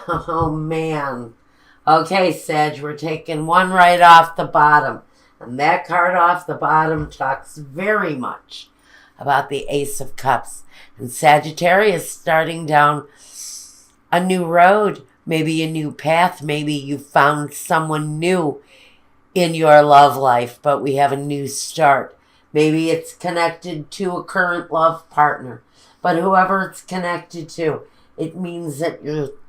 Oh, man. Okay, Sag, we're taking one right off the bottom. And that card off the bottom talks very much about the Ace of Cups. And Sagittarius starting down a new road, maybe a new path. Maybe you found someone new in your love life, but we have a new start. Maybe it's connected to a current love partner. But whoever it's connected to, it means that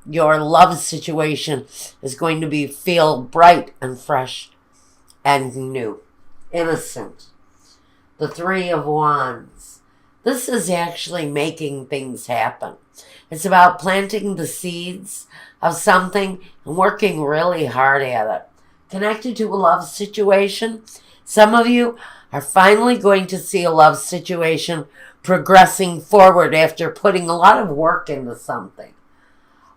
your love situation is going to feel bright and fresh and new, innocent. The Three of Wands. This is actually making things happen. It's about planting the seeds of something and working really hard at it. Connected to a love situation, some of you are finally going to see a love situation progressing forward after putting a lot of work into something.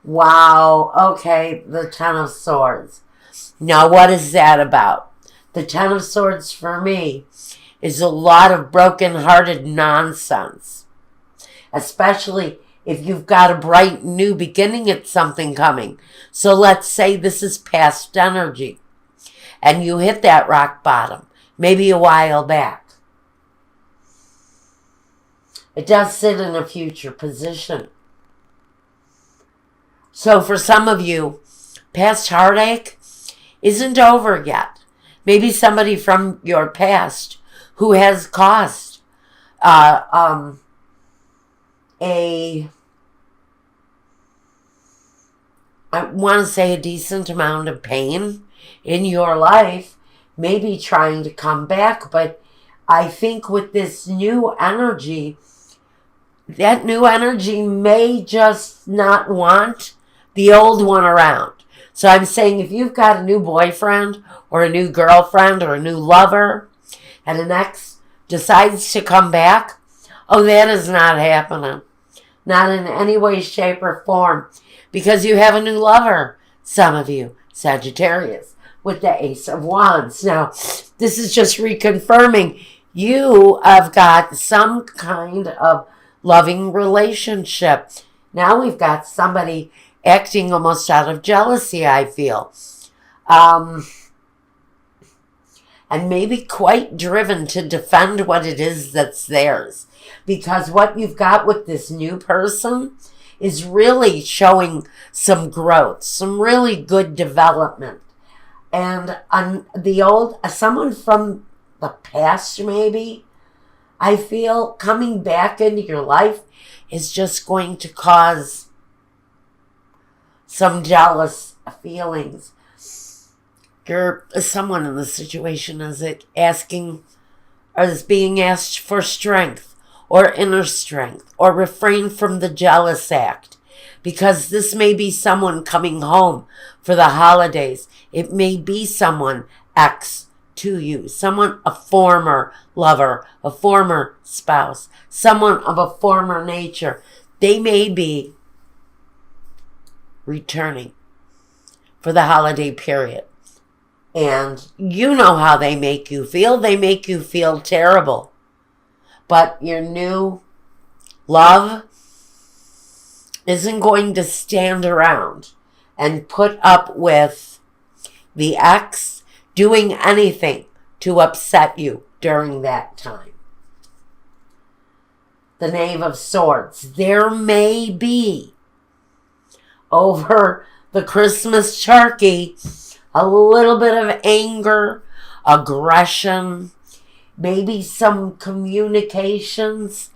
Wow, okay, the Ten of Swords. Now, what is that about? The Ten of Swords for me is a lot of broken-hearted nonsense, especially if you've got a bright new beginning at something coming. So let's say this is past energy, and you hit that rock bottom, maybe a while back. It does sit in a future position. So for some of you, past heartache isn't over yet. Maybe somebody from your past who has caused I want to say a decent amount of pain in your life, maybe trying to come back. But I think with this new energy, that new energy may just not want the old one around. So I'm saying if you've got a new boyfriend or a new girlfriend or a new lover and an ex decides to come back, oh, that is not happening. Not in any way, shape, or form. Because you have a new lover, some of you, Sagittarius, with the Ace of Wands. Now, this is just reconfirming you have got some kind of loving relationship. Now we've got somebody acting almost out of jealousy, I feel. And maybe quite driven to defend what it is that's theirs. Because what you've got with this new person is really showing some growth, some really good development. And someone from the past maybe, I feel coming back into your life is just going to cause some jealous feelings. Someone in the situation is being asked for strength or inner strength or refrain from the jealous act, because this may be someone coming home for the holidays. It may be someone ex to you, a former lover, a former spouse, someone of a former nature. They may be returning for the holiday period. And you know how they make you feel. They make you feel terrible. But your new love isn't going to stand around and put up with the ex doing anything to upset you during that time. The Knave of Swords. There may be, over the Christmas turkey, a little bit of anger, aggression, maybe some communications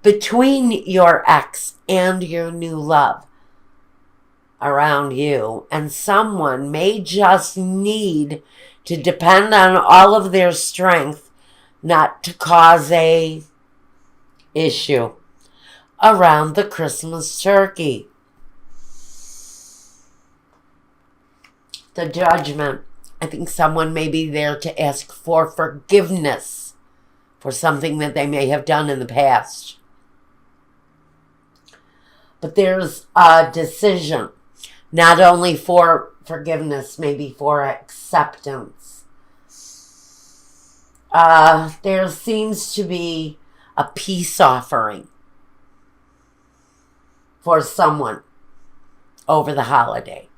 between your ex and your new love around you. And someone may just need to depend on all of their strength not to cause a issue around the Christmas turkey. The Judgment. I think someone may be there to ask for forgiveness for something that they may have done in the past. But there's a decision, not only for forgiveness, maybe for acceptance. There seems to be a peace offering for someone over the holiday.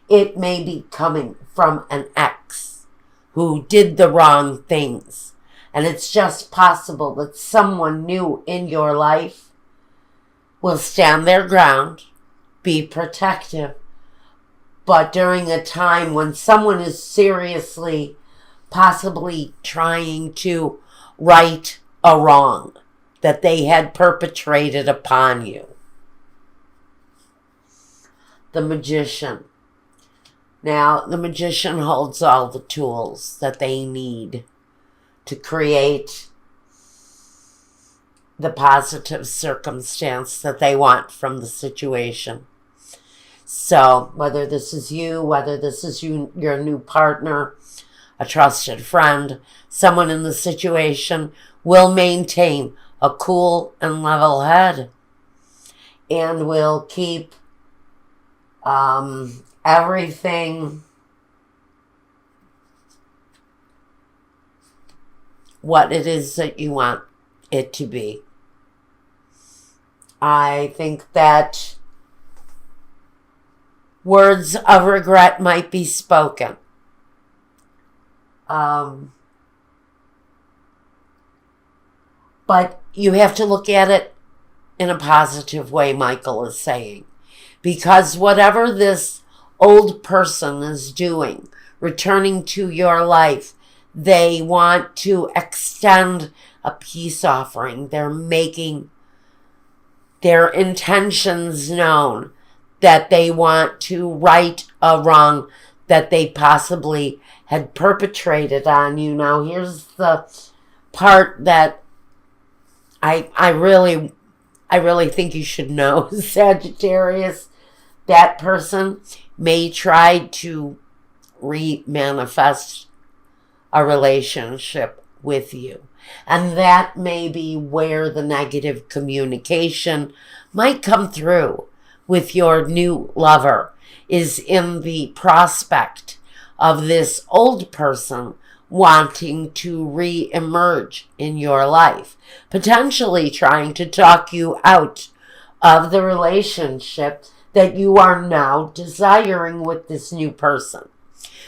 It may be coming from an ex who did the wrong things. And it's just possible that someone new in your life will stand their ground, be protective, but during a time when someone is seriously, possibly trying to right a wrong that they had perpetrated upon you. The Magician. Now, the Magician holds all the tools that they need to create the positive circumstance that they want from the situation. So, whether this is you, whether this is your new partner, a trusted friend, someone in the situation will maintain a cool and level head and will keep everything what it is that you want it to be. I think that words of regret might be spoken. But you have to look at it in a positive way, Michael is saying. Because whatever this old person is doing, returning to your life, they want to extend a peace offering. They're making their intentions known that they want to right a wrong that they possibly had perpetrated on you. Now, here's the part that I really think you should know, Sagittarius. That person may try to re-manifest a relationship with you. And that may be where the negative communication might come through with your new lover, is in the prospect of this old person wanting to re-emerge in your life, potentially trying to talk you out of the relationship that you are now desiring with this new person.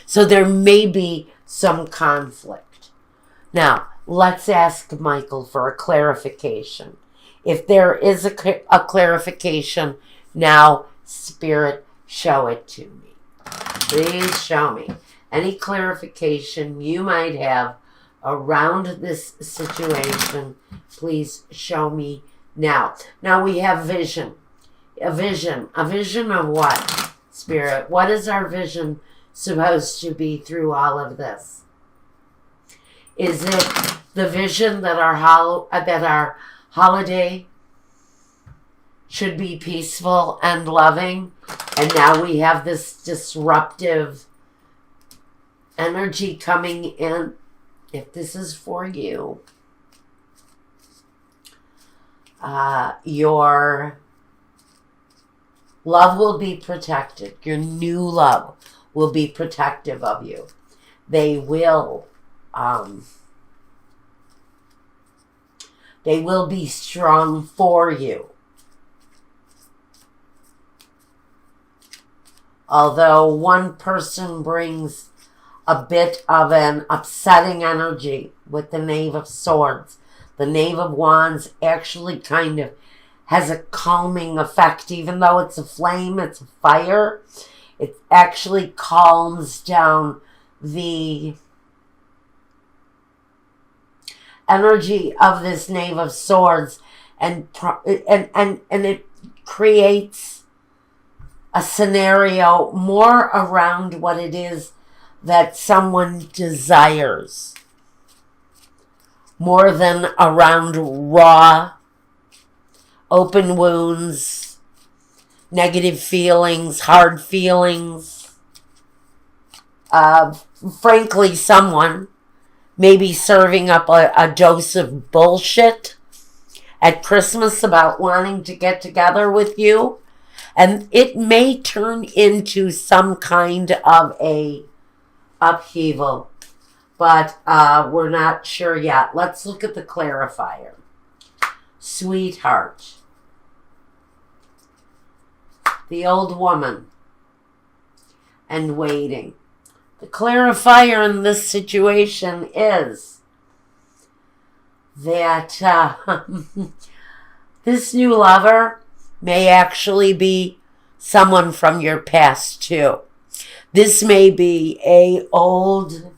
So there may be some conflict. Now, let's ask Michael for a clarification. If there is a clarification, now, Spirit, show it to me. Please show me any clarification you might have around this situation. Please show me now. Now we have vision. A vision of what, Spirit? What is our vision supposed to be through all of this? Is it the vision that our holiday should be peaceful and loving, and now we have this disruptive energy coming in? If this is for you, your love will be protected. Your new love will be protective of you. They will be strong for you. Although one person brings a bit of an upsetting energy with the Knave of Swords, the Knave of Wands actually kind of has a calming effect. Even though it's a flame, it's a fire, it actually calms down the energy of this Knave of Swords, and it creates a scenario more around what it is that someone desires, more than around raw, open wounds, negative feelings, hard feelings. Frankly, someone may be serving up a dose of bullshit at Christmas about wanting to get together with you, and it may turn into some kind of a upheaval, but we're not sure yet. Let's look at the clarifier. Sweetheart. the old woman, and waiting. The clarifier in this situation is that this new lover may actually be someone from your past too. This may be a old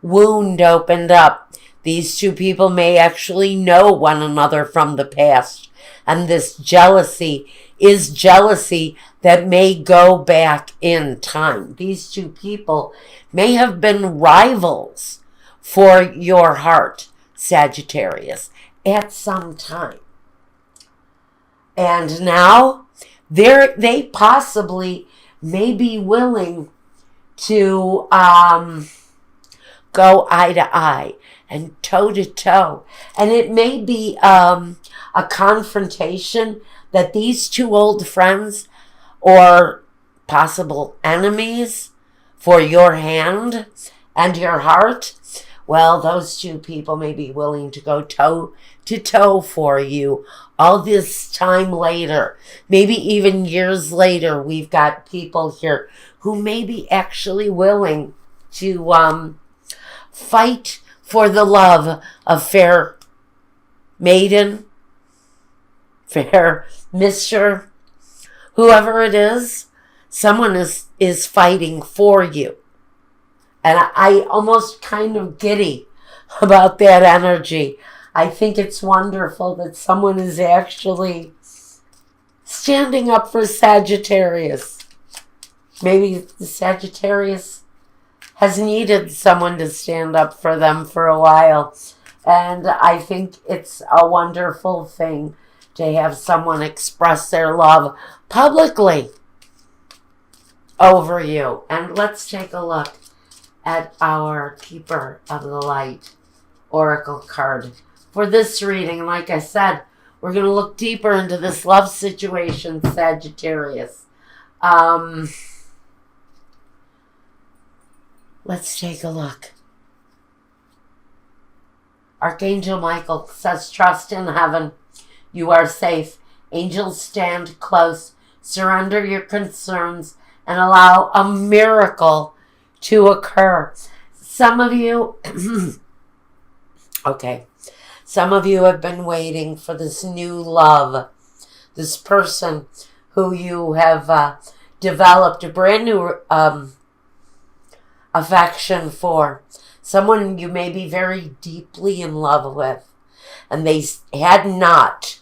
wound opened up. These two people may actually know one another from the past. And this jealousy is jealousy that may go back in time. These two people may have been rivals for your heart, Sagittarius, at some time. And now they possibly may be willing to go eye to eye and toe to toe. And it may be a confrontation that these two old friends or possible enemies for your hand and your heart, well, those two people may be willing to go toe to toe for you all this time later. Maybe even years later, we've got people here who may be actually willing to fight for the love of fair maiden, fair mister, whoever it is. Someone is fighting for you. And I almost kind of giddy about that energy. I think it's wonderful that someone is actually standing up for Sagittarius. Maybe the Sagittarius has needed someone to stand up for them for a while. And I think it's a wonderful thing to have someone express their love publicly over you. And let's take a look at our Keeper of the Light Oracle card for this reading. Like I said, we're going to look deeper into this love situation, Sagittarius. Let's take a look. Archangel Michael says, trust in heaven. You are safe. Angels stand close. Surrender your concerns and allow a miracle to occur. Some of you, okay, some of you have been waiting for this new love, this person who you have developed a brand new affection for, someone you may be very deeply in love with, and they had not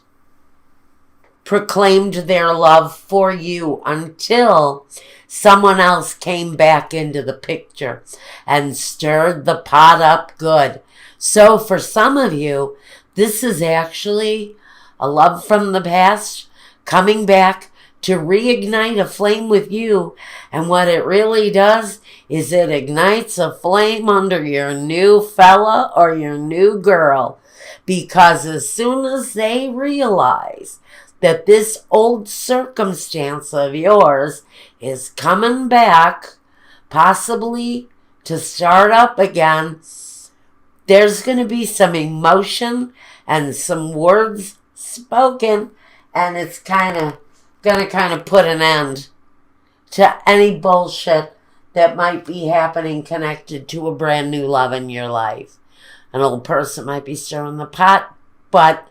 proclaimed their love for you until someone else came back into the picture and stirred the pot up good. So for some of you, this is actually a love from the past coming back to reignite a flame with you. And what it really does is it ignites a flame under your new fella or your new girl. Because as soon as they realize that this old circumstance of yours is coming back, possibly to start up again, there's going to be some emotion and some words spoken, and it's going to put an end to any bullshit that might be happening connected to a brand new love in your life. An old person might be stirring the pot, but